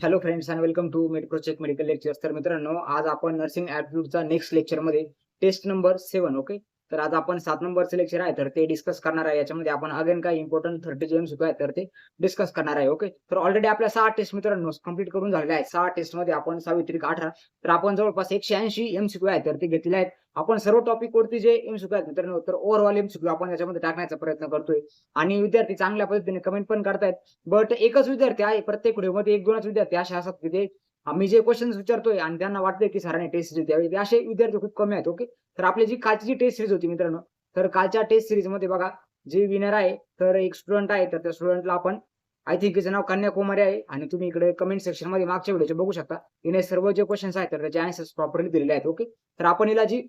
Hello friends and welcome to Mediprocheck medical lectures. तर मित्रांनो, आज आपण नर्सिंग ॲप्टिट्यूडचा नेक्स्ट लेक्चरमध्ये टेस्ट नंबर 7 ओके. तर आज आपण 7 नंबरचं लेक्चर आहे तर ते डिस्कस करणार आहे. याच्यामध्ये आपण अगेन काही इम्पोर्टंट 30 जे एमसीक्यू आहेत तर ते डिस्कस करणार आहे ओके. तर ऑलरेडी आपल्या 6 टेस्ट मित्रांनो कंप्लीट करून झालेल्या आहेत. 6 टेस्टमध्ये आपण 6×18 तर आपण जवळपास 180 एमसीक्यू आहेत तर ते घेतलेले आहेत. आपण सर्व टॉपिकवरती जे एमसीक्यू आहेत मित्रांनो तर ओव्हरऑल एमसीक्यू आपण याच्यामध्ये टाकण्याचा प्रयत्न करतोय आणि विद्यार्थी चांगल्या पद्धतीने कमेंट पण करतायत. बट एकच विद्यार्थी आहे प्रत्येक व्हिडिओमध्ये 1-2च विद्यार्थी असे असतात की ते आम्ही जे क्वेश्चन्स विचारतोय आणि त्यांना वाटतंय की सरांनी टेस्ट सिरीज द्यावी. ते असे विद्यार्थी खूप कमी आहेत ओके. तर आपली जी कालची टेस्ट सिरीज होती मित्रांनो, तर कालच्या टेस्ट सिरीजमध्ये बघा जे विनर आहे तर एक स्टुडंट आहे. तर त्या स्टुडंटला आपण आय थिंक त्याचं नाव कन्याकुमारी आहे आणि तुम्ही इकडे कमेंट सेक्शनमध्ये मागच्या व्हिडिओचे बघू शकता. हिने सर्व जे क्वेश्चन्स आहेत तर त्याचे आन्सर्स प्रॉपरली दिलेले आहेत ओके. तर आपण हिला जी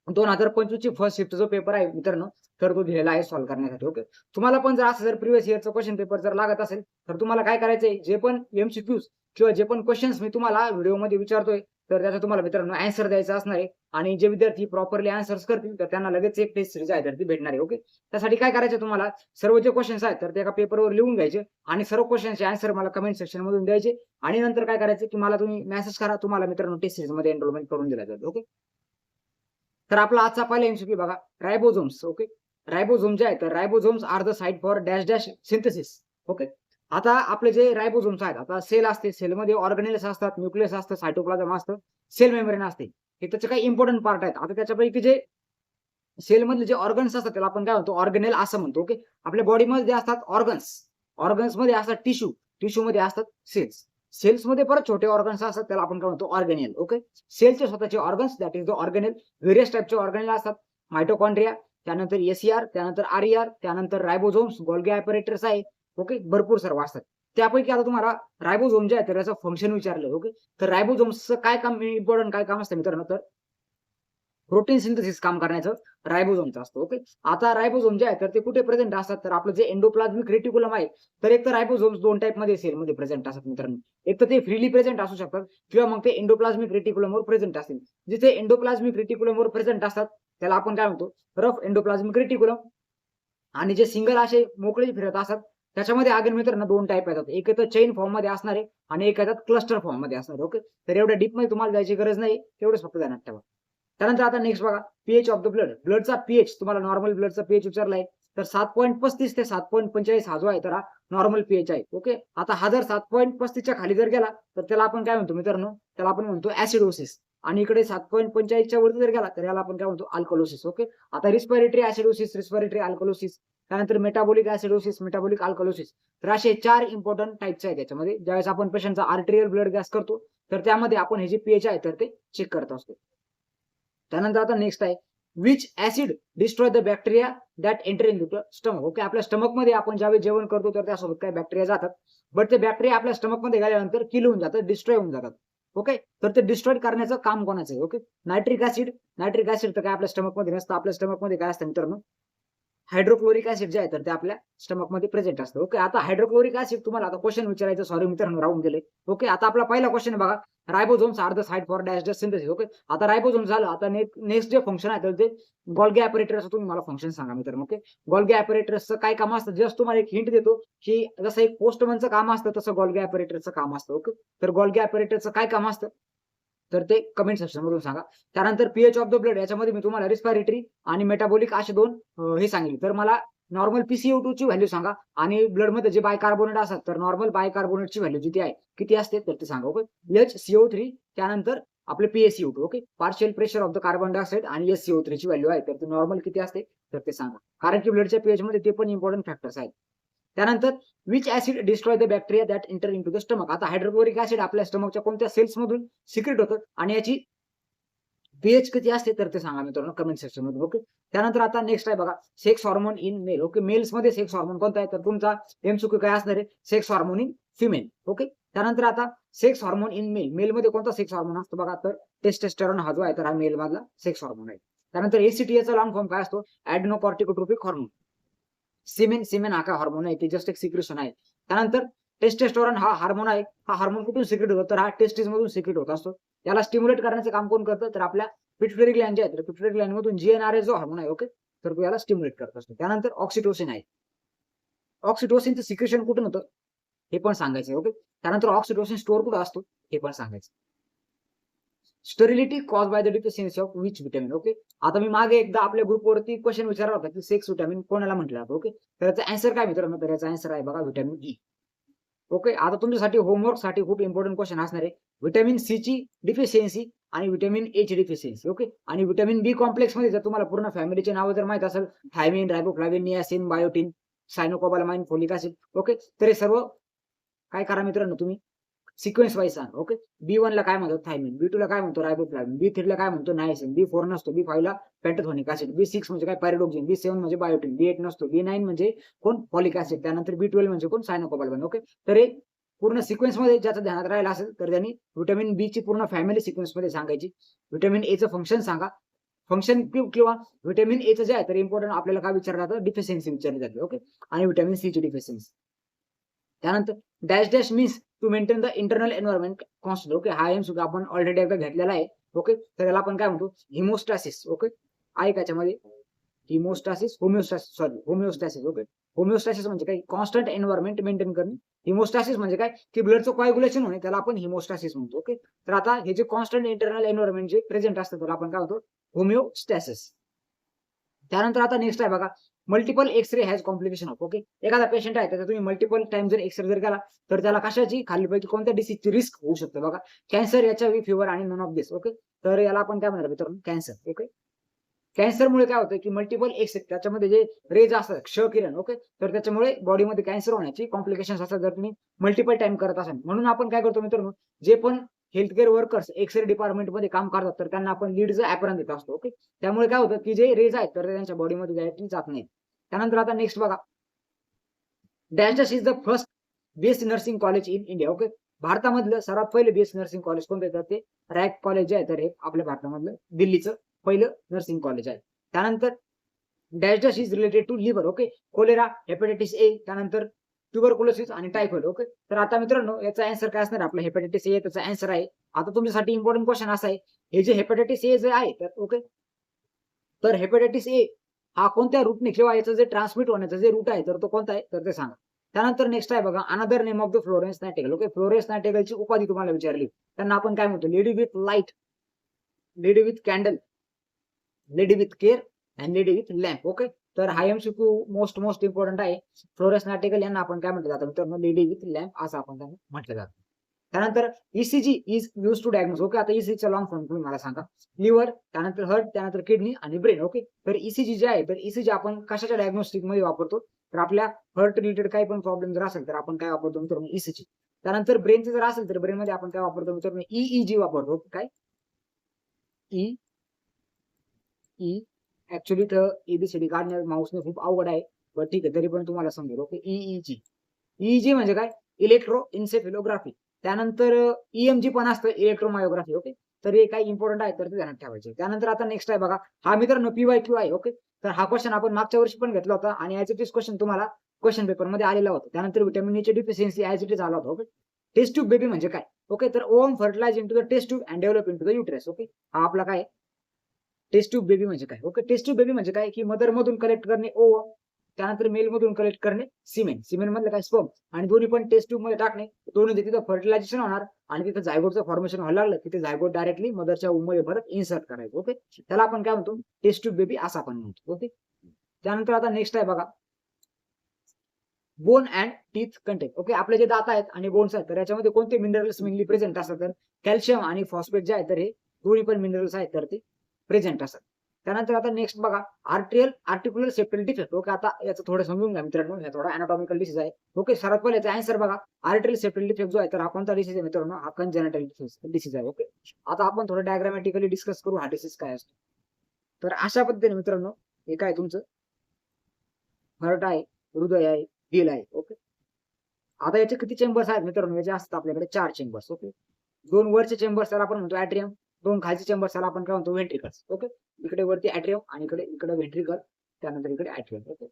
2025 ची फर्स्ट शिफ्ट जो पेपर आहे मित्रांनो, तर तो दिलेला आहे सॉल्व्ह करण्यासाठी ओके. तुम्हाला पण जर असं प्रिव्हियस इयरचा क्वेश्चन पेपर जर लागत असेल, तर तुम्हाला काय करायचंय जे पण एमसीक्यूज किंवा जे पण क्वेश्चन्स मी तुम्हाला व्हिडिओमध्ये विचारतोय, तर त्याचा तुम्हाला मित्रांनो आन्सर द्यायचा असणार आहे आणि जे विद्यार्थी प्रॉपरली आन्सर्स करतील, तर त्यांना लगेच एक टेस्ट सीरीज आहे तर ती भेटणार आहे ओके. त्यासाठी काय करायचं तुम्हाला सर्व जे क्वेश्चन्स आहेत तर ते एका पेपरवर लिहून घ्यायचे आणि सर्व क्वेश्चन्सचे आन्सर मला कमेंट सेक्शनमधून द्यायचे आणि नंतर काय करायचं की मला तुम्ही मेसेज करा, तुम्हाला मित्रांनो टेस्ट सीरीजमध्ये एनरोलमेंट करून दिला जाईल ओके. तर आपला आजचा पहिला एमसीक्यू बघा रायबोझोम्स ओके. रायबोझोम जे आहे तर ribosomes are the site for dash dash synthesis okay. आता आपले जे रायबोझोम्स आहेत आता सेल असते सेलमध्ये ऑर्गनेल्स असतात न्यूक्लियस असतं सायटोप्लाझम असतं सेल मेम्ब्रेन असते हे त्याचे काही इम्पॉर्टंट पार्ट आहेत. आता त्याच्यापैकी जे सेलमधले जे ऑर्गन्स असतात त्याला आपण काय म्हणतो ऑर्गनेल असं म्हणतो ओके. आपल्या बॉडीमध्ये असतात ऑर्गन्स ऑर्गन्समध्ये असतात टिश्यू टिश्यूमध्ये असतात सेल्स सेल्समध्ये परत छोटे ऑर्गन्स असतात त्याला आपण काय म्हणतो ऑर्गेनेल ओके. सेलचे स्वतःचे organs that is the organelle various टाइपचे ऑर्गेनेल असतात मायटोकॉन्ड्रिया त्यानंतर एसीआर त्यानंतर आरईआर त्यानंतर रायबोझोम्स गोल्गी ॲपरेटर्स आहे ओके. भरपूर सर्व असतात त्यापैकी आता तुम्हाला रायबोझोम जे आहे तर त्याचं फंक्शन विचारलं ओके. तर रायबोझोम्सचं काय काम इम्पॉर्टंट काय काम असतं मित्रांनो तर प्रोटीन सिंथेसिस काम करण्याचं रायबोझोमचं असतं ओके. आता रायबोझोम जे आहे तर ते कुठे प्रेझेंट असतात तर आपलं जे एंडोप्लाझमिक रेटिक्युलम आहे तर एक तर रायबोझोम्स दोन टाइपमध्ये सेलमध्ये प्रेझेंट असतात मित्रांनो. एक तर ते फ्रीली प्रेझेंट असू शकतात किंवा मग ते एंडोप्लाझमिक रेटिक्युलमवर प्रेझेंट असतील. जिथे एंडोप्लाझमिक रेटिक्युलमवर प्रेझेंट असतात त्याला आपण काय म्हणतो रफ एंडोप्लाझमिक रेटिक्युलम आणि जे सिंगल असे मोकळे फिरत असतात त्याच्यामध्ये अगेन मित्रांनो दोन टाइप येतात. एक येतं चेन फॉर्म मध्ये असणारे आणि एक येतात क्लस्टर फॉर्म मध्ये असणारे ओके. तर एवढ्या डीप मध्ये तुम्हाला जायची गरज नाही तेवढंच फक्त ध्यानात ठेवा. त्यानंतर आता नेक्स्ट बघा पीएच ऑफ द ब्लड ब्लडचा पीएच तुम्हाला नॉर्मल ब्लडचा पीएच विचारलाय तर 7.35 ते 7.45 हा जो आहे तर हा नॉर्मल पीएच आहे ओके. आता हा जर 7.35 च्या खाली जर गेला तर त्याला आपण काय म्हणतो मित्रांनो त्याला आपण म्हणतो ऍसिडोसिस आणि इकडे 7.45 च्या वरती जर गेला तर याला आपण काय म्हणतो अल्कलोसिस ओके. आता रिस्पिरेटरी ऍसिडोसिस रिस्पिरेटरी अल्कलोसिस त्यानंतर मेटाबॉलिक ऍसिडोसिस मेटाबॉलिक अल्कलोसिस तर असे 4 इम्पॉर्टंट टाइप्स आहेत त्याच्यामध्ये. ज्यावेळेस आपण पेशंटचा आर्टेरियल ब्लड गॅस करतो तर त्यामध्ये आपण हे जे पीएच आहे तर ते चेक करत असतो. त्यानंतर आता नेक्स्ट आहे which acid destroy the bacteria that enter in the stomach okay. आपल्या स्टमक मध्ये आपण ज्यावेळेस जेवण करतो तर त्यासोबत काही बॅक्टेरिया जातात बट ते बॅक्टेरिया आपल्या स्टमक मध्ये गेल्यानंतर किल होऊन जातात डिस्ट्रॉय होऊन जातात ओके. तर ते डिस्ट्रॉय करण्याचं काम कोणाचं आहे ओके. नायट्रिक ऍसिड तर काय आपल्या स्टमक मध्ये नसतं. आपल्या स्टमक मध्ये काय असतं मित्रांनो हायड्रोक्लोरिक ऍसिड जे आहे तर ते आपल्या स्टमकमध्ये प्रेझेंट असतं ओके. आता हायड्रोक्लोरिक ऍसिड तुम्हाला आता क्वेश्चन विचारायचं सॉरी मित्रांनो राहून गेले ओके. आता आपला पहिला क्वेश्चन बघा ribosomes are the site for dash dash synthesis okay. आता रायबोझोम झालं आता नेक्स्ट जे फंक्शन आहे तर ते गोल्गी ॲपरेटरचं तुम्ही मला फंक्शन सांगा मित्रांनो ओके. गोल्गी ॲपरेटरचं काय काम असतं जस्ट तुम्हाला एक हिंट देतो की जसं एक पोस्टमनचं काम असतं तसं गोल्गी ॲपरेटरचं काम असतं ओके. तर गोल्गी ॲपरेटरचं काय काम असतं तर ते कमेंट सेक्शन मधून सांगा. त्यानंतर पीएच ऑफ द ब्लड याच्यामध्ये मी तुम्हाला रिस्पिरेटरी आणि मेटाबॉलिक असे दोन हे सांगितले. तर मला नॉर्मल PCO2 ची व्हॅल्यू सांगा आणि ब्लड मध्ये जे बायकार्बोनेट असतात तर नॉर्मल बायकार्बोनेटची व्हॅल्यू किती आहे किती असते तर ते सांगा ओके. HCO3 त्यानंतर आपले PaCO2 okay. Partial pressure of the carbon dioxide आणि SCO3 ची व्हॅल्यू आहे तर ते नॉर्मल किती असते तर ते सांगा. कारण की ब्लडच्या पीएच मध्ये ते पण इम्पॉर्टंट फॅक्टर्स आहेत. त्यानंतर which acid destroy the bacteria that enter into the stomach. आता हायड्रोक्लोरिक ऍसिड आपल्या स्टमकच्या कोणत्या सेल्स मधून सिक्रेट होतं आणि याची पीएच किती असते तर ते सांगा मित्रांनो कमेंट सेक्शन मध्ये ओके. त्यानंतर आता नेक्स्ट आहे बघा sex hormone in male okay. Males मध्ये सेक्स हार्मोन कोणता आहे तर तुमचा एमसीक्यू काय असणार आहे sex hormone in female okay. त्यानंतर आता sex hormone in male male मध्ये कोणता सेक्स हार्मोन असतो बघा तर टेस्टोस्टेरोन हा जो आहे तर हा मेल मधला सेक्स हार्मोन आहे. त्यानंतर एसीटीएचा लॉंग फॉर्म काय असतो ऍडनोकॉर्टिकोट्रोपिक हार्मोन. सिमेन सिमेन हा काय हार्मोन आहे ते जस्ट एक सिक्रेशन आहे. त्यानंतर टेस्टोस्टेरोन हा हार्मोन आहे. हा हार्मोन कुठून सिक्रेट होतो तर हा टेस्टिस मधून सिक्रेट होत असतो. याला स्टिम्युलेट करण्याचं काम कोण करतं तर आपल्या पिट्युटरी ग्लॅंड जे आहे तर पिट्युटरी ग्लॅंड मधून जीएनआरएस जो हार्मोन आहे ओके तर तो याला स्टिम्युलेट करत असतो. त्यानंतर ऑक्सिटोसिन आहे. ऑक्सिटोसिनचं सिक्रेशन कुठून होतं हे पण सांगायचं ओके. त्यानंतर ऑक्सिटोसिन स्टोअर कुठं असतो हे पण सांगायचं. Sterility cause by the deficiency of which vitamin. Okay, आता मी मागे एकदा आपल्या ग्रुपवरती क्वेश्चन विचारला होता की सेक्स व्हिटॅमिन कोणाला म्हटलं जातं. ओके, तर याचा आन्सर काय मित्रांनो, तर याचा आन्सर आहे बघा व्हिटॅमिन ई. ओके, आता तुमच्यासाठी होमवर्क साठी खूप इम्पॉर्टंट क्वेश्चन असणार आहे. व्हिटॅमिन सी ची डिफिशियन्सी आणि व्हिटॅमिन ए ची डिफिशियन्सी. ओके, आणि व्हिटॅमिन बी कॉम्प्लेक्स मध्ये जर तुम्हाला पूर्ण फॅमिलीचे नाव जर माहित असेल, thiamine, riboflavin, niacin, biotin, cyanocobalamin, folic acid. Okay, तर हे सर्व काय करा मित्रांनो, तुम्ही सिक्वेन्स वाईज सांगा. ओके, B1 ला काय म्हणतो थायमिन, B2 ला काय म्हणतो रायबोफ्लाविन, B3 ला काय म्हणतो नायसिन, B4 नसतो, B5 ला पेंटाथोनिक ऍसिड, B6 म्हणजे काय पायरिडोक्सिन, B7 म्हणजे बायोटिन, B8 नसतो, B9 म्हणजे कोण फॉलिक ऍसिड, त्यानंतर B12 म्हणजे कोण सायनोकोबालामाइन. ओके, तर हे पूर्ण सिक्वेन्स मध्ये ज्याचं ध्यानात राहिला असेल तर त्यांनी व्हिटॅमिन बी ची पूर्ण फॅमिली सिक्वेन्स मध्ये सांगायची. व्हिटॅमिन ए चं फंक्शन सांगा, फंक्शन किंवा व्हिटॅमिन ए चं जे आहे तर इम्पॉर्टंट आपल्याला काय विचारलं जातं, डिफिशियन्सी विचारली जाते. ओके, आणि व्हिटॅमिन सी ची डिफिशियन्सी. त्यानंतर dash dash means to maintain the internal environment constant. Okay, हा एम सुद्धा आपण ऑलरेडी एकदा घेतलेला आहे. ओके, तर याला आपण काय म्हणतो हिमोस्टॅसिस. ओके, आहे त्याच्यामध्ये haemostasis, homeostasis, sorry homeostasis. Okay, homeostasis म्हणजे काय, कॉन्स्टंट एन्व्हायरमेंट मेंटेन करणे. हिमोस्टॅसिस म्हणजे काय की ब्लडचं कोएग्युलेशन होणे, त्याला आपण हिमोस्टॅसिस म्हणतो. ओके, तर आता हे जे कॉन्स्टंट इंटरनल एन्व्हायरमेंट जे प्रेझेंट असतं त्याला आपण काय म्हणतो होमिओस्टॅसिस. त्यानंतर आता नेक्स्ट आहे बघा multiple x ray has complication of. Okay, एखादा पेशंट आहे त्याचा तुम्ही मल्टिपल टाइम जर एक्सरे जर केला तर त्याला कशाची खालीपैकी कोणत्या डिसीजची रिस्क होऊ शकते बघा, कॅन्सर, HIV, फीवर आणि नॉन ऑफ दिस. ओके, तर याला आपण काय म्हणणार मित्रांनो, कॅन्सर. ओके, कॅन्सरमुळे काय होतं की मल्टिपल एक्सरे त्याच्यामध्ये जे रेज असतात क्षकिरण. ओके, तर त्याच्यामुळे बॉडीमध्ये कॅन्सर होण्याची कॉम्प्लिकेशन्स असतात जर तुम्ही मल्टिपल टाइम करत असाल. म्हणून आपण काय करतो मित्रांनो, जे पण हेल्थकेअर वर्कर्स एक्सरे डिपार्टमेंट मध्ये काम करतात तर त्यांना आपण लीडचं ऍपरन देत असतो. ओके, त्यामुळे काय होतं की जे रेज आहेत तर ते त्यांच्या बॉडीमध्ये डायरेक्टली जात नाही. त्यानंतर आता नेक्स्ट बघा dash dash is the first BSc nursing college in India. Okay, भारतामधलं सर्वात पहिलं बीएससी नर्सिंग कॉलेज कोणतं येतं, ते रॅक कॉलेज जे आहे तर हे आपल्या भारतामधलं दिल्लीचं पहिलं नर्सिंग कॉलेज आहे. त्यानंतर dash dash is related to liver. Okay, cholera, hepatitis A, त्यानंतर ट्युबरकुलोसिस आणि टायफॉइड. ओके, तर आता मित्रांनो याचा आन्सर काय असणार, आपला हेपॅटायटिस ए त्याचा आन्सर आहे. आता तुमच्यासाठी इम्पॉर्टंट क्वेश्चन असा आहे, हे जे हेपॅटायटिस ए जे आहे तर ओके, तर हेपॅटायटिस ए हा कोणत्या रूटने किंवा याचं जे ट्रान्समिट होण्याचं जे रूट आहे तर तो कोणता आहे तर ते सांगा. त्यानंतर नेक्स्ट आहे बघा another name of the Florence Nightingale. Okay, Florence नायटिंगेलची उपाधी तुम्हाला विचारली, त्यांना आपण काय म्हणतो, lady with light, lady with candle, lady with care and lady with lamp. Okay, तर हा एमसीक्यू मोस्ट इम्पॉर्टंट आहे. फ्लोरेन्स नायटिंगेल यांना आपण काय म्हटलं जातं मित्रांनो, लेडी विथ लॅम्प असं आपण त्यांना म्हटलं जातं. त्यानंतर ECG is use to diagnose. Okay, आता ईसीजीचा लॉंग फॉर्म तुम्ही मला सांगा, लिव्हर, त्यानंतर हार्ट, त्यानंतर किडनी आणि ब्रेन. ओके, तर ईसीजी जे आहे तर ईसीजी आपण कशाच्या डायग्नोस्टिक मध्ये वापरतो, तर आपल्या हार्ट रिलेटेड काही पण प्रॉब्लेम जर असेल तर आपण काय वापरतो मित्रांनो, ईसीजी. त्यानंतर ब्रेनचं जर असेल तर ब्रेन मध्ये आपण काय वापरतो मित्रांनो, ईईजी वापरतो. काय ई ई ऍक्च्युली तर एबीसीडी काढण्यात माऊसने खूप अवघड आहे, पण ठीक आहे तरी पण तुम्हाला समजेल. Okay, EEG. ईईजी म्हणजे काय, इलेक्ट्रो इन्सेफेलोग्राफी. त्यानंतर ईएमजी पण असतं, इलेक्ट्रोमायोग्राफी. ओके, तर हे काही इम्पॉर्टंट आहे तर ते ध्यानात ठेवायचे. त्यानंतर आता नेक्स्ट आहे बघा, हा मित्रांनो PYQ आहे. ओके, तर हा क्वेश्चन आपण मागच्या वर्षी पण घेतला होता आणि ऍज इट इज क्वेश्चन तुम्हाला क्वेश्चन पेपर मध्ये आलेला होता. त्यानंतर व्हिटॅमिन ए ची डिफिशियन्सी ऍज इट इज आला होता. ओके, टेस्ट ट्यूब बेबी म्हणजे काय, ओके, तर ovum fertilize into the test tube and develop into the uterus. Okay, हा आपला काय टेस्ट ट्यूब बेबी म्हणजे काय. ओके, टेस्ट ट्यूब बेबी म्हणजे काय की मदर मधून कलेक्ट करणे ओव्हम, त्यानंतर मेल मधून कलेक्ट करणे सिमेन, सिमेन मधलं काय स्पर्म, आणि दोन्ही पण टेस्ट ट्यूब मध्ये टाकणे, दोन्ही तिथं फर्टिलायझेशन होणार आणि तिथं जायगोटचं फॉर्मेशन व्हायला लागलं की ते जायगोट डायरेक्टली मदरच्या मध्ये परत इन्सर्ट करायचं. ओके, त्याला आपण काय म्हणतो, टेस्ट ट्यूब बेबी असं आपण म्हणतो. ओके, त्यानंतर आता नेक्स्ट आहे बघा bone and teeth content. Okay, आपले जे दात आहेत आणि बोन्स आहेत तर याच्यामध्ये कोणते मिनरल्स मेनली प्रेझेंट असतात, तर कॅल्शियम आणि फॉस्फेट जे आहे तर हे दोन्ही पण मिनरल्स आहेत तर ते प्रेझेंट असतात. त्यानंतर आता नेक्स्ट बघा आर्टिक्युलर सेप्टल डिफेक्ट. ओके, आता याचं थोडं समजून घ्या मित्रांनो, हे थोडा अॅनाटॉमिकल डिसीज आहे. ओके, सर्वात पहिले याचा आन्सर बघा, आर्टिक्युलर सेप्टल डिफेक्ट जो आहे तर हा कोणता डिसीज आहे मित्रांनो, हा कंजेनिटल डिसीज आहे. ओके, आता आपण थोडं डायग्रामॅटिकली डिस्कस करू हा डिसीज काय असतो. तर अशा पद्धतीने मित्रांनो हे काय तुमचं हार्ट आहे, हृदय आहे, दिल आहे. ओके, आता याचे किती चेंबर्स आहेत मित्रांनो, याचे असतात आपल्याकडे 4 चेंबर्स. ओके, 2 वरचे चेंबर्स त्याला आपण म्हणतो ऍट्रियम, 2 खालचे चेंबर्स त्याला आपण काय म्हणतो व्हेंट्रिकल्स. ओके, इकडे वरती ऍट्रियम आणि इकडे व्हेंट्रिकल, त्यानंतर इकडे ऍट्रियम. ओके,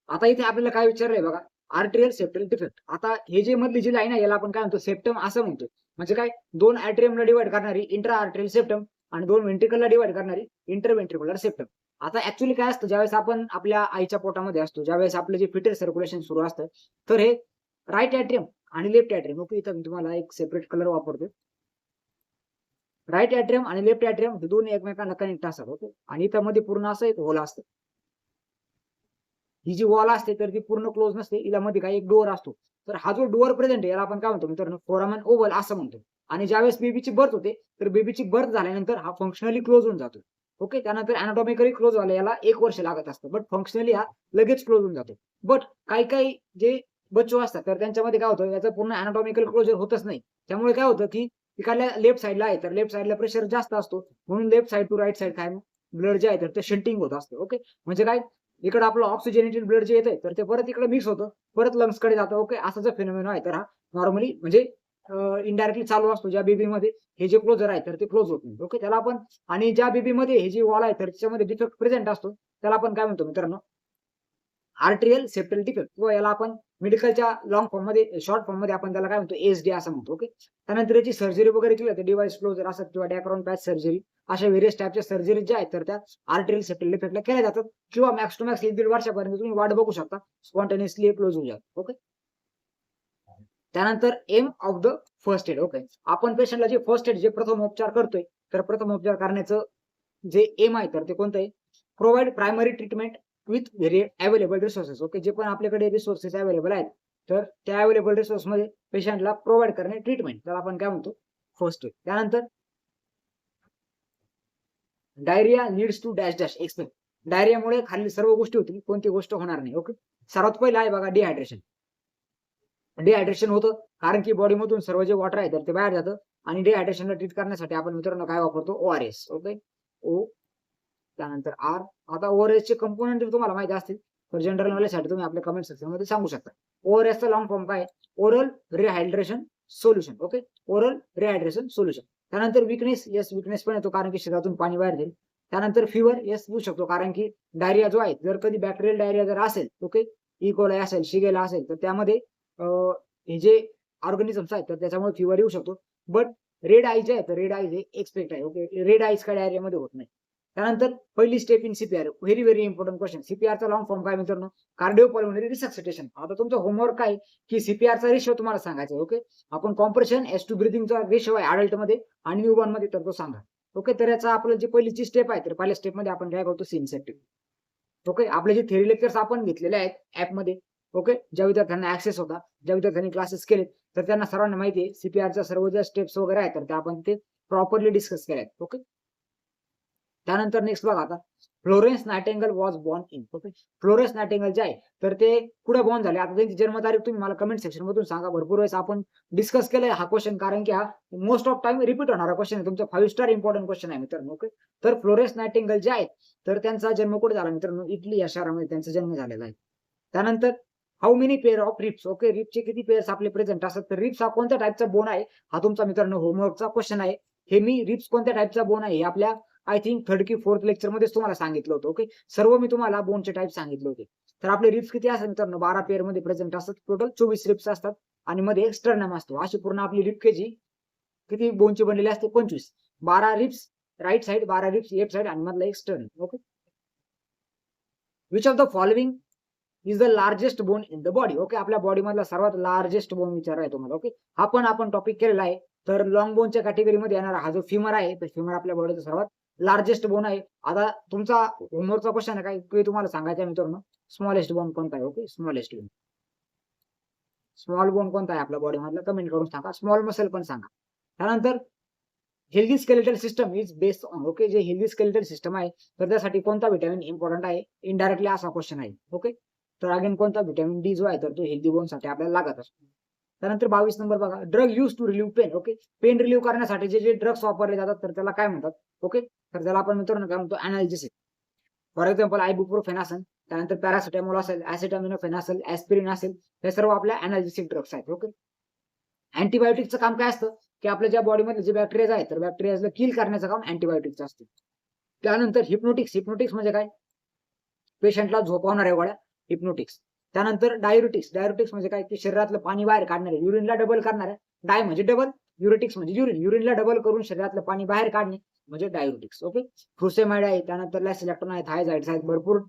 आता इथे आपल्याला काय विचारलंय बघा, आर्टिरियल सेप्टल डिफेक्ट. आता हे जे मधली जी लाईन आहे याला आपण काय म्हणतो सेप्टम असं म्हणतो. म्हणजे काय, 2 ऍट्रियमला डिवाइड करणारी इंट्रा आर्टिरियल सेप्टम आणि 2 व्हेंट्रिकलला डिवाइड करणारी इंटरव्हेंट्रिकुलर सेप्टम. आता ऍक्च्युली काय असतं, ज्यावेळेस आपण आपल्या आईच्या पोटामध्ये असतो, ज्यावेळेस आपलं जे फिटल सर्क्युलेशन सुरू असतं तर हे राईट ऍट्रियम आणि लेफ्ट ऍट्रियम. ओके, इथं मी तुम्हाला एक सेपरेट कलर वापरतो. राईट ऍट्रियम आणि लेफ्ट ऍट्रियम हे दोन्ही एकमेकांना कनेक्ट असतात. ओके, आणि इथं मध्ये पूर्ण असं एक होल असतं. ही जी वॉल असते तर ती पूर्ण क्लोज नसते, हिला मध्ये काही एक डोअर असतो. तर हा जो डोअर प्रेझेंट आहे याला आपण काय म्हणतो मित्रांनो, फोरामन ओव्हल असं म्हणतो. आणि ज्यावेळेस बेबीची बर्थ होते तर बेबीची बर्थ झाल्यानंतर हा फंक्शनली क्लोज होऊन जातो. ओके, त्यानंतर अनाटॉमिकली क्लोज व्हायला याला 1 वर्ष लागत असतं, बट फंक्शनली हा लगेच क्लोज होऊन जातो. बट काही काही जे बच्चू असतात तर त्यांच्यामध्ये काय होतं, याचं पूर्ण अनाटॉमिकल क्लोजर होतच नाही. त्यामुळे काय होतं की एखाद्या लेफ्ट साईडला आहे तर लेफ्ट साईडला प्रेशर जास्त असतो, म्हणून left side to right side काय ब्लड जे आहे तर ते शंटिंग होत असतं. ओके, म्हणजे काय, इकडे आपलं ऑक्सिजनेटेड ब्लड जे येतंय तर ते परत इकडे मिक्स होतं, परत लंग्स कडे जातं. ओके, असा जर फिनोमेना आहे तर हा नॉर्मली म्हणजे इनडायरेक्टली चालू असतो. ज्या बेबीमध्ये हे जे क्लोजर आहे तर ते क्लोज होत नाही. ओके, त्याला आपण, आणि ज्या बेबीमध्ये हे जी वॉल आहे तर त्याच्यामध्ये डिफेक्ट प्रेझेंट असतो त्याला आपण काय म्हणतो मित्रांनो, आर्ट्रियल सेप्टल डिफेक्ट, किंवा याला आपण मेडिकलच्या लॉंग फॉर्म मध्ये, शॉर्ट फॉर्म मध्ये आपण त्याला काय म्हणतो, एसडी असं म्हणतो. ओके, त्यानंतर याची सर्जरी वगैरे केली जाते, डिव्हाइस क्लोजर असतात किंवा डॅक्रॉन पॅच सर्जरी, अशा व्हेरियस टाईपच्या सर्जरी ज्या आहेत तर त्या आर्ट्रियल सेप्टल डिफेक्टला केल्या जातात, किंवा मॅक्स टू मॅक्स 1-1.5 वर्षापर्यंत तुम्ही वाट बघू शकता, स्पॉन्टेनियसली क्लोज होऊन जातो. ओके, त्यानंतर aim of the first aid. Okay, आपण पेशंटला जे फर्स्ट एड, जे प्रथम उपचार करतोय, तर प्रथम उपचार करण्याचं जे एम आहे तर ते कोणतं आहे, provide primary treatment with available resources. Okay, जे पण आपल्याकडे रिसोर्सेस अवेलेबल आहेत तर त्या अवेलेबल रिसोर्स मध्ये पेशंटला प्रोव्हाइड करणे ट्रीटमेंट, तर आपण काय म्हणतो, फर्स्ट एड. त्यानंतर diarrhoea leads to dash dash explain. डायरियामुळे खाली सर्व गोष्टी होतील, कोणती गोष्ट होणार नाही. ओके, सर्वात पहिला आहे बघा डिहायड्रेशन. डिहायड्रेशन होतं कारण की बॉडीमधून सर्व जे वॉटर आहे तर ते बाहेर जातं, आणि डिहायड्रेशनला ट्रीट करण्यासाठी आपण मित्रांनो काय वापरतो, ओआरएस. ओके, ओ त्यानंतर आर. आता ओआरएस चे कंपोनेंट जर तुम्हाला माहिती असतील तर जनरल नॉलेजसाठी तुम्ही आपल्या कमेंट सेक्शन मध्ये सांगू शकता. ओआरएस चा लॉंग फॉर्म काय, oral rehydration solution. Okay, oral rehydration solution. त्यानंतर विकनेस, येस विकनेस पण येतो कारण की शरीरातून पाणी बाहेर जाईल. त्यानंतर फिवर, येस येऊ शकतो कारण की डायरिया जो आहे, जर कधी बॅक्टेरियल डायरिया जर असेल, ओके, इकोलाई असेल, शिगेला असेल, तर त्यामध्ये हे जे ऑर्गॅनिझम्स आहेत तर त्याच्यामुळे फिवर येऊ शकतो. बट रेड आईज आहे तर रेड आईज हे एक्सपेक्ट आहे. ओके, रेड आईज काय डायरियामध्ये होत नाही. त्यानंतर पहिली step in CPR, very very important question. सीपीआरचा लॉंग फॉर्म काय मित्रांनो, कार्डिओपल्मोनरी रिसक्सिटेशन. आता तुमचं होमवर्क काय की सीपीआरचा रेशो तुम्हाला सांगायचा. ओके, आपण कॉम्प्रेशन एस टू ब्रिथिंगचा रेशो आहे अडल्ट मध्ये आणि न्यूबॉर्न मध्ये, तर तो सांगा. ओके, तर याचा आपलं जी पहिलीची स्टेप आहे तर पहिल्या स्टेप मध्ये आपण काय करतो, सिन्सेप्टिव्ह. ओके, आपले जे थेरी लेक्चर्स आपण घेतलेले आहेत ऍपमध्ये, ओके, ज्या विद्यार्थ्यांना ऍक्सेस होता, ज्या विद्यार्थ्यांनी क्लासेस केले तर त्यांना सर्वांना माहिती आहे सीपीआरच्या सर्व ज्या स्टेप्स वगैरे आहेत तर त्या आपण ते प्रॉपरली डिस्कस केल्या आहेत. ओके, त्यानंतर नेक्स्ट बघा आता, Florence nightingale was born in. Okay, Florence nightingale जे आहे तर ते कुठे बॉर्न झाले, आता त्यांची जन्मतारीख तुम्ही मला कमेंट सेक्शन मधून सांगा. भरपूर वेळेस आपण डिस्कस केलाय हा क्वेश्चन, कारण की हा मोस्ट ऑफ टाइम रिपीट होणारा क्वेश्चन आहे, तुमचा 5 स्टार इम्पॉर्टंट क्वेश्चन आहे मित्रांनो. ओके, तर फ्लोरेन्स नायटिंगेल जे आहेत तर त्यांचा जन्म कुठे झाला मित्रांनो, इटली या शहरामध्ये त्यांचा जन्म झालेला आहे. त्यानंतर how many pair of ribs. Okay, रिप्सचे किती पेअर्स आपले प्रेझेंट असतात, तर रिप्स हा कोणत्या टाईपचा बोन आहे, हा तुमचा मित्रांनो होमवर्कचा क्वेश्चन आहे. हे मी रिप्स कोणत्या टाईपचा बोन आहे हे आपल्या आय थिंक 3rd की 4th लेक्चर मध्ये तुम्हाला सांगितलं होतं. ओके, सर्व मी तुम्हाला बोनचे टाईप सांगितले होते. तर आपले रिप्स किती असतात मित्रांनो, 12 पेअर मध्ये प्रेझेंट असतात, टोटल 24 रिप्स असतात आणि मध्ये एक स्टर्नम असतो. अशी पूर्ण आपली रिप केजी किती बोनची बनलेली असते, 25. 12 ribs right side, 12 ribs left side आणि मधला एक stern. Okay, which of the following is the largest bone in the body. Okay, आपल्या बॉडी मधला सर्वात लार्जेस्ट बोन विचाराय तुम्हाला. ओके, हा पण आपण टॉपिक केलेला आहे. तर लॉंग बोनच्या कॅटेगरीमध्ये येणारा हा जो फिमर आहे तर फिमर आपल्या बॉडीचा सर्वात लार्जेस्ट बोन आहे. आता तुमचा होमवर्कचा क्वेश्चन आहे काय की तुम्हाला सांगायचं आहे मित्रांनो, स्मॉलेस्ट बोन कोणता आहे. Okay, smallest bone, small bone कोणता आहे आपल्या बॉडी मधला, कमेंट करून सांगा. स्मॉल मसल पण सांगा. त्यानंतर healthy skeletal system is based on. Okay, जे हेल्दी स्केलेटल सिस्टम आहे तर त्यासाठी कोणता व्हिटॅमिन इम्पॉर्टंट आहे, इनडायरेक्टली असा क्वेश्चन आहे. ओके, तर अगेन कोणता व्हिटॅमिन डी जो आहे तर तो हेल्दी बोन साठी आपल्याला लागत असतो. त्यानंतर 22 नंबर बघा, drug use to relieve pain. Okay, pain relieve करण्यासाठी जे जे ड्रग्स वापरले जातात तर त्याला काय म्हणतात. ओके, तर त्याला आपण मित्रांनो काय म्हणतो, अनाल्जेसिक. फॉर एक्झाम्पल आयबुप्रोफेन असेल, त्यानंतर पॅरासिटामॉल असेल, ऍसिटामिनोफेन असेल, ऍस्पिरिन असेल, हे सर्व आपल्या अनाल्जेसिक ड्रग्स आहेत. ओके, अँटीबायोटिकचं काम काय असतं की आपल्या ज्या बॉडीमध्ये जे बॅक्टेरिया आहेत तर बॅक्टेरियाला किल करण्याचं काम अँटीबायोटिकचं असतं. त्यानंतर हिप्नोटिक्स. हिप्नोटिक्स म्हणजे काय, पेशंटला झोपवणाऱ्या गोळ्या, हिप्नोटिक्स. त्यानंतर डायुरेटिक्स. डायुरेटिक्स म्हणजे काय की शरीरातलं पाणी बाहेर काढणारे, युरिनला डबल करणारे. डाय म्हणजे डबल, युरेटिक्स म्हणजे युरिन, युरिनला डबल करून शरीरातलं पाणी बाहेर काढणे म्हणजे डायुरेटिक्स. ओके, फ्रुसेमाइड आहे, त्यानंतर लॅसिलॅक्टोन आहे, थायझाइड्स आहेत, भरपूर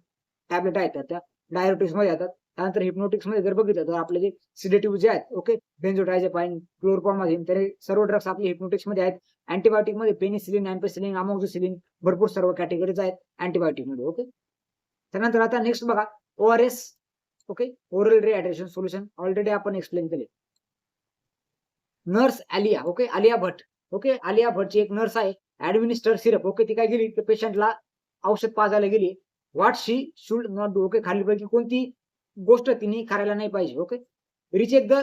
टॅबलेट आहेत त्या डायरेटिक्स मध्ये येतात. त्यानंतर हिप्नोटिक्स मध्ये जर बघितलं तर आपले जे सिडेटिव्ह जे आहेत, ओके, बेन्झोडायझेपाइन, क्लोरप्रॉमाझिन, तर हे सर्व ड्रग्स आपले हिप्नोटिक्स मध्ये आहेत. अँटीबायोटिक मध्ये पेनिसिलिन, अँपेसिलिन, अमोक्सिसिलिन, भरपूर सर्व कॅटेगरीज आहेत अँटीबायोटिक मध्ये. ओके, त्यानंतर आता नेक्स्ट बघा ORS, okay, oral rehydration solution, already आपण एक्सप्लेन केले. Nurse Alia, okay, Alia Bhatt, okay, Alia भट्टची एक नर्स आहे, ऍडमिनिस्टर सिरप, ओके, ती काय गेली तर पेशंटला औषध पाजायला गेली. What she should not do, okay, खालीलपैकी कोणती गोष्ट तिने करायला नाही पाहिजे. Okay, recheck the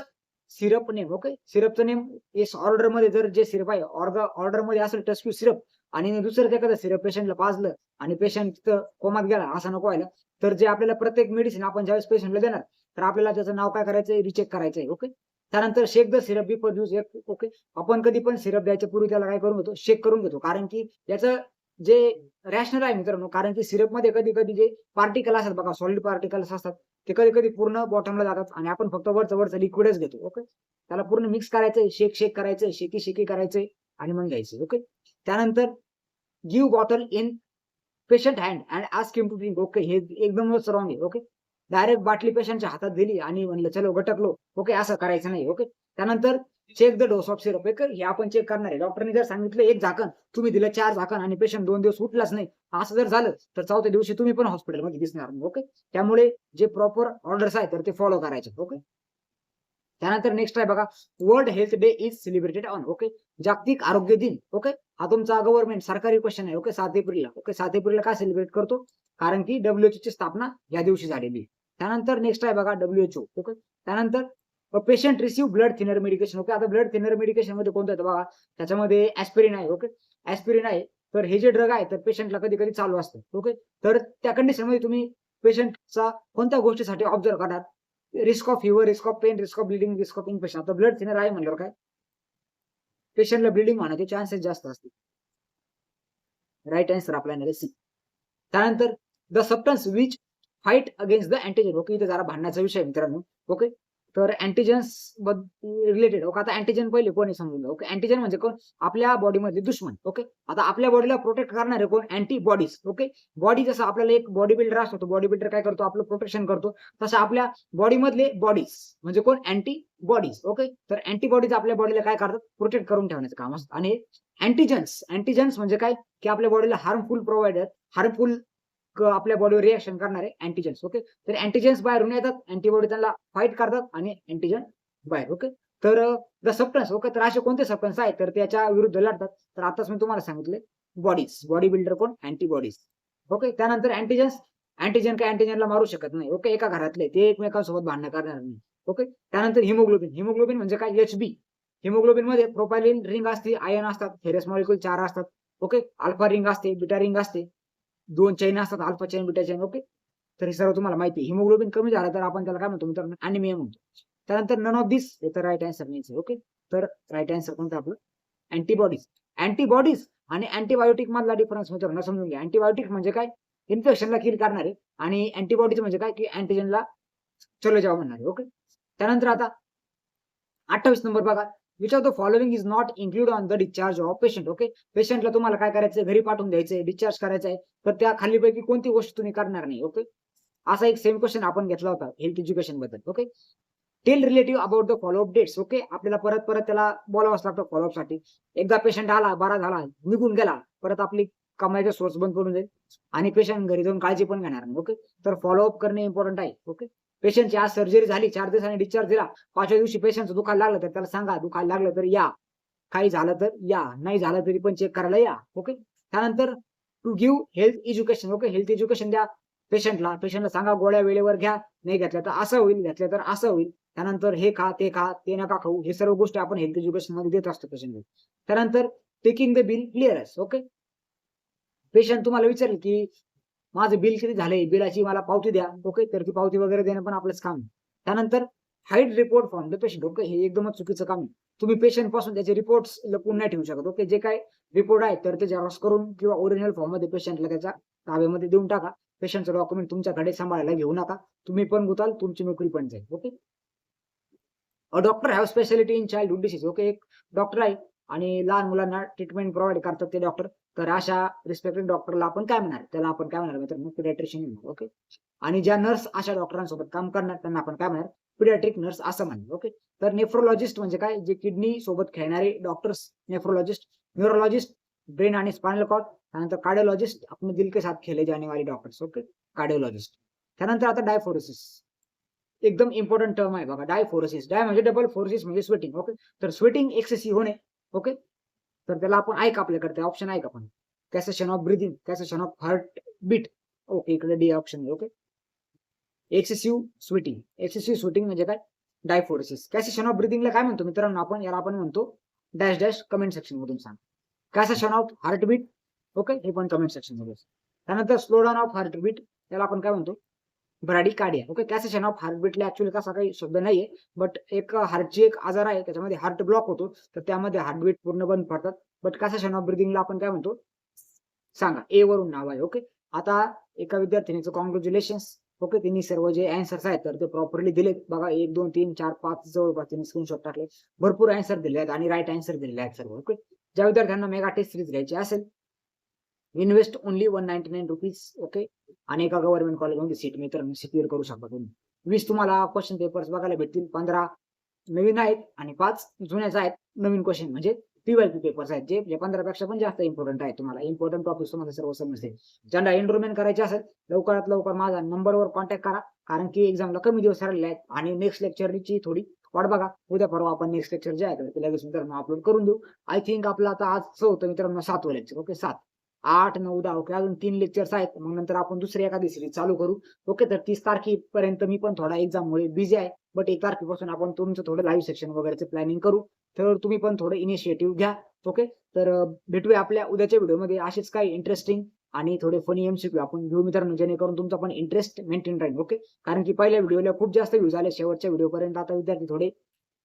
syrup name, okay, सिरपचं नेम येस ऑर्डर मध्ये जर जे सिरप आहे ऑर्डर मध्ये असेल टस्क्यू सिरप आणि दुसरं एखादं सिरप पेशंटला पाजलं आणि पेशंट तिथं कोमात गेला, असं नको व्हायला. तर जे आपल्याला प्रत्येक मेडिसिन आपण ज्यावेळेस पेशंटला देणार तर आपल्याला त्याचं नाव काय करायचंय, रिचेक करायचंय. ओके, त्यानंतर shake the syrup before use. Okay, आपण कधी पण सिरप द्यायच्या पूर्वी त्याला काय करून घेतो, शेक करून घेतो, कारण की याचं जे रॅशनल आहे मित्रांनो, कारण की सिरप मध्ये कधी कधी जे पार्टिकल असतात बघा, सॉलिड पार्टिकल्स असतात, ते कधी कधी पूर्ण बॉटमला जातात आणि आपण फक्त वरचं लिक्विडच घेतो. ओके, त्याला पूर्ण मिक्स करायचंय, शेक करायचंय, शेकी करायचंय आणि मग घ्यायचं. ओके, त्यानंतर give bottle in patient hand and ask him to drink. Okay, हे एकदमच रॉंग आहे. ओके, डायरेक्ट बाटली पेशंटच्या हातात दिली आणि म्हणलं चलो गटकलो. ओके, असं करायचं नाही. ओके, त्यानंतर check the dose of syrup. हे आपण चेक करणार आहे. डॉक्टरने जर सांगितलं 1 झाकण, तुम्ही दिलं 4 झाकण आणि पेशंट 2 दिवस उठलाच नाही, असं जर झालं तर 4थ्या दिवशी तुम्ही पण हॉस्पिटलमध्ये दिसणार नाही. ओके, त्यामुळे जे प्रॉपर ऑर्डर्स आहेत तर ते फॉलो करायचे. ओके, त्यानंतर नेक्स्ट आहे बघा, world health day is celebrated on. Okay, जागतिक आरोग्य दिन. ओके, हा तुमचा गव्हर्नमेंट सरकारी क्वेश्चन आहे. ओके, 7 एप्रिलला. ओके, 7 एप्रिलला काय सेलिब्रेट करतो, कारण की WHO ची स्थापना या दिवशी झालेली आहे. त्यानंतर नेक्स्ट आहे बघा WHO. ओके, त्यानंतर patient receive blood thinner medication. Okay, आता ब्लड थिनर मेडिकेशन मध्ये कोणतं आहे बघा, त्याच्यामध्ये ऍस्पिरिन आहे. ओके, ऍस्पिरिन आहे. तर हे जे ड्रग आहे तर पेशंटला कधी कधी चालू असतं. ओके, तर त्या कंडिशन मध्ये तुम्ही पेशंटचा कोणत्या गोष्टीसाठी ऑब्झर्व करणार, risk of fever, risk of pain, risk of bleeding, risk of infection. आता ब्लड थिनर आहे म्हणल्यावर काय, पेशंटला ब्लिडिंग होण्याचे चान्सेस जास्त असतील. राईट आन्सर आपला येणार सी. त्यानंतर the substance which fight against the antigen. Okay, इथे जरा भांडण्याचा विषय मित्रांनो. ओके, तर अँटीजन्स रिलेटेड. ओके, आता अँटीजन पहिले कोणी समजून घ्या. ओके, अँटीजन म्हणजे कोण, आपल्या बॉडीमध्ये दुश्मन. ओके, आता आपल्या बॉडीला प्रोटेक्ट करणारे कोण, अँटीबॉडीज. ओके, बॉडी जसं आपल्याला एक बॉडी बिल्डर असतो, तो बॉडी बिल्डर काय करतो, आपलं प्रोटेक्शन करतो, तसं आपल्या बॉडीमधले बॉडीज म्हणजे कोण, अँटीबॉडीज. ओके, तर अँटीबॉडीज आपल्या बॉडीला काय करतात, प्रोटेक्ट करून ठेवण्याचं काम असतं. आणि अँटीजन्स म्हणजे काय, की आपल्या बॉडीला हार्मफुल आपल्या बॉडीवर रिएक्शन करणारे अँटीजन्स. ओके, तर अँटीजन्स बाहेरून येतात, अँटीबॉडी त्यांना फाईट करतात आणि अँटीजन बाहेर. ओके, तर द सबस्टन्स. ओके, तर असे कोणते सबस्टन्स आहेत तर त्याच्या विरुद्ध लढतात. तर आताच मी तुम्हाला सांगितले, बॉडी बिल्डर कोण, अँटीबॉडीज. ओके, त्यानंतर अँटीजन काय अँटीजनला मारू शकत नाही. ओके, एका घरातले ते एकमेकांसोबत भांडण करणार नाही. ओके, त्यानंतर हिमोग्लोबिन म्हणजे काय, HB. हिमोग्लोबिन मध्ये प्रोपायलिन रिंग असते, आयन असतात, फेरस मॉलिक्यूल 4 असतात. ओके, अल्फा रिंग असते, बीटा रिंग असते, 2 चैन असतात, अल्फा चैन, बीटा चैन. ओके, तर हे सर्व तुम्हाला माहिती आहे. हिमोग्लोबिन कमी झालं तर आपण त्याला काय म्हणतो मित्रांनो, अॅनिमिया म्हणतो. त्यानंतर नन ऑफ दिस, हे तर राईट आन्सर नाही. ओके, तर राईट आन्सर कोणतं आपलं, अँटीबॉडीज आणि अँटीबायोटिक मधला डिफरन्स मित्रांनो समजून घ्या. अँटीबायोटिक म्हणजे काय, इन्फेक्शनला किल करणारे, आणि अँटीबॉडीज म्हणजे काय, की अँटीजनला चलो जाव म्हणणारे. ओके, त्यानंतर आता 28 नंबर बघा, which of the following is not include on the discharge of patient. Okay, पेशंटला तुम्हाला काय करायचंय, घरी पाठवून द्यायचंय, डिस्चार्ज करायचंय, तर त्या खालीपैकी कोणती गोष्ट तुम्ही करणार नाही. ओके, असा एक सेम क्वेश्चन आपण घेतला होता हेल्थ एज्युकेशन बद्दल. Okay, tell relative about the follow up dates. Okay, आपल्याला परत त्याला बोलावंच लागतं फॉलोअप साठी. एकदा पेशंट आला, बरा झाला, निघून गेला, परत आपली कमाईचा सोर्स बंद करून जाईल आणि पेशंट घरी जाऊन काळजी पण घेणार नाही. ओके, तर फॉलोअप करणे इम्पॉर्टंट आहे. ओके, पेशंटची आज सर्जरी झाली, 4 दिवसांनी डिस्चार्ज दिला, 5व्या दिवशी पेशंटचं दुखायला लागलं तर त्याला सांगा, दुखायला लागलं तर या, काही झालं तर या, नाही झालं तरी पण चेक करायला या. ओके, त्यानंतर to give health education. Okay, health education द्या पेशंटला सांगा, गोळ्या वेळेवर घ्या, नाही घेतल्या तर असं होईल, घेतल्या तर असं होईल. त्यानंतर हे खा, ते नका खाऊ, हे सर्व गोष्टी आपण हेल्थ एज्युकेशन मध्ये देत असतो पेशंटला. त्यानंतर taking the bill clearance. Okay, patient तुम्हाला विचारेल की माझं बिल किती झालंय, बिलाची मला पावती द्या. ओके, तर ती पावती वगैरे देणं पण आपलंच काम आहे. त्यानंतर hide report from the patient. Okay, हे एकदमच चुकीचं काम आहे. तुम्ही पेशंट पासून त्याचे रिपोर्ट्स लपवून नाही ठेवू शकत. ओके, जे काय रिपोर्ट आहेत तर ते झेरॉक्स करून किंवा ओरिजिनल फॉर्म मध्ये पेशंटला त्याच्या ताब्यामध्ये देऊन टाका. पेशंटचं डॉक्युमेंट तुमच्याकडे सांभाळायला घेऊ नका, तुम्ही पण गुताल, तुमची नोकरी पण जाईल. Okay, a doctor have speciality in childhood disease. Okay, एक डॉक्टर आहे आणि लहान मुलांना ट्रीटमेंट प्रोव्हाइड करतात ते डॉक्टर. तर अशा रिस्पेक्टेड डॉक्टरला आपण काय म्हणणार, त्याला आपण काय म्हणणार मित्रांनो, पिडियाट्रिशियन म्हणणार. ओके, आणि ज्या नर्स अशा डॉक्टरांसोबत काम करणार त्यांना आपण काय म्हणणार, पिडियाट्रिक नर्स असं म्हणणार. ओके. तर नेफ्रोलॉजिस्ट म्हणजे काय, जे किडनी सोबत खेळणारे डॉक्टर्स नेफ्रोलॉजिस्ट. न्यूरोलॉजिस्ट ब्रेन आणि स्पायनल कॉर्ड. त्यानंतर कार्डिओलॉजिस्ट अपने दिल के साथ खेले जाने वाले डॉक्टर्स. Okay, cardiologist. त्यानंतर आता डायफोरेसिस, एकदम इम्पॉर्टंट टर्म आहे बघा. डायफोरेसिस, डाय म्हणजे डबल, फोरेसिस म्हणजे स्वेटिंग. ओके. तर स्वेटिंग एक्सेसिव्ह होणे. ओके. तर त्याला आपण ऐक आपल्याकडे ऑप्शन आहे का पण, cessation of breathing, cessation of heartbeat. Okay, इकडे डी ऑप्शन आहे. Okay. Excessive sweating, excessive sweating म्हणजे काय, डायफोरेसिस. कॅसेशन ऑफ ब्रीदिंगला काय म्हणतो मित्रांनो आपण, याला आपण म्हणतो डॅश डॅश. कमेंट सेक्शन मधून सांग. कॅसेशन ऑफ हार्टबीट. ओके, हे पण कमेंट सेक्शन मध्ये. त्यानंतर स्लो डाऊन ऑफ हार्टबीट, त्याला आपण काय म्हणतो, ब्रॅडिकार्डिया. ओके. कॅसेशन ऑफ हार्टबीटला ऍक्च्युअली तसा काही शब्द नाहीये, बट एक हार्टची एक आजार आहे, त्याच्यामध्ये हार्ट ब्लॉक होतो, तर त्यामध्ये हार्टबीट पूर्ण बंद पडतात. बट कॅसेशन ऑफ ब्रीदिंगला आपण काय म्हणतो सांगा, ए वरून नाव आहे. ओके. आता एका विद्यार्थिनीचं कॉंग्रॅच्युलेशन्स. ओके, त्यांनी सर्व जे अँसर्स आहेत तर ते प्रॉपरली दिलेत बघा. 1 2 3 4 5 जवळपास त्यांनी स्क्रीनशॉट टाकले. भरपूर अँसर दिले आहेत आणि राईट अँसर दिलेले आहेत सर्व. ओके. ज्या विद्यार्थ्यांना मेगा टेस्ट सिरीज घ्यायची असेल, इन्व्हेस्ट ओनली 199 रुपीज. ओके. आणि एका गव्हर्नमेंट कॉलेजमध्ये सीट मित्रांनो सिक्युअर करू शकता तुम्ही. 20 तुम्हाला क्वेश्चन पेपर्स बघायला भेटतील. 15 नवीन आहेत आणि 5 जुन्याच आहेत. नवीन क्वेश्चन म्हणजे पीवायक्यू पेपर्स आहेत, जे 15 पेक्षा पण जास्त इम्पॉर्टंट आहेत. तुम्हाला इम्पॉर्टंट टॉपिक्स तुम्हाला सर्व समजतील. ज्यांना एनरोलमेंट करायचे असेल लवकरात लवकर माझा नंबरवर कॉन्टॅक्ट करा, कारण की एक्झामला कमी दिवस राहिलेले आहेत आणि नेक्स्ट लेक्चरची थोडी वाट बघा. उद्या परवा आपण नेक्स्ट लेक्चर जे आहे ते लगेच मित्रांनो अपलोड करून देऊ. आय थिंक आपलं आता आजचं होतं मित्रांनो 7वं लेक्चर. ओके. 7 8 9 10. ओके. अजून 3 लेक्चर्स आहेत, मग नंतर आपण दुसरी एखादी सिरीज चालू करू. ओके. तर 30 तारखेपर्यंत मी पण थोडा एक्झाममुळे बिझी आहे, बट 1 तारखेपासून आपण तुमचं थोडं लाईव्ह सेक्शन वगैरेचं प्लॅनिंग करू. तर तुम्ही पण थोडं इनिशिएटिव्ह घ्या. ओके. तर भेटूया आपल्या उद्याच्या व्हिडिओमध्ये. असेच काही इंटरेस्टिंग आणि थोडे फनी एमसीक्यू आपण घेऊ मित्रांनो, जेणेकरून तुमचा पण इंटरेस्ट मेंटेन राहील. ओके. कारण की पहिल्या व्हिडिओला खूप जास्त व्ह्यूज आले, शेवटच्या व्हिडिओपर्यंत आता विद्यार्थी थोडे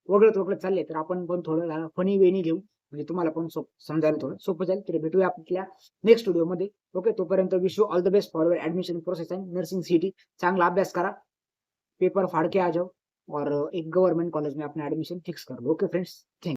वगळत चालले, तर आपण पण थोडं फनी वेनी घेऊ, म्हणजे तुम्हाला पण समजायला थोडं सोपं जाईल. तर भेटूया आपल्या नेक्स्ट व्हिडिओमध्ये. ओके. तोपर्यंत wish you all the best for admission process and nursing CET. चांगला अभ्यास करा, पेपर फाड़ के आ जाओ और एक गवर्नमेंट कॉलेज में अपना एडमिशन फिक्स कर लो. Okay friends, thank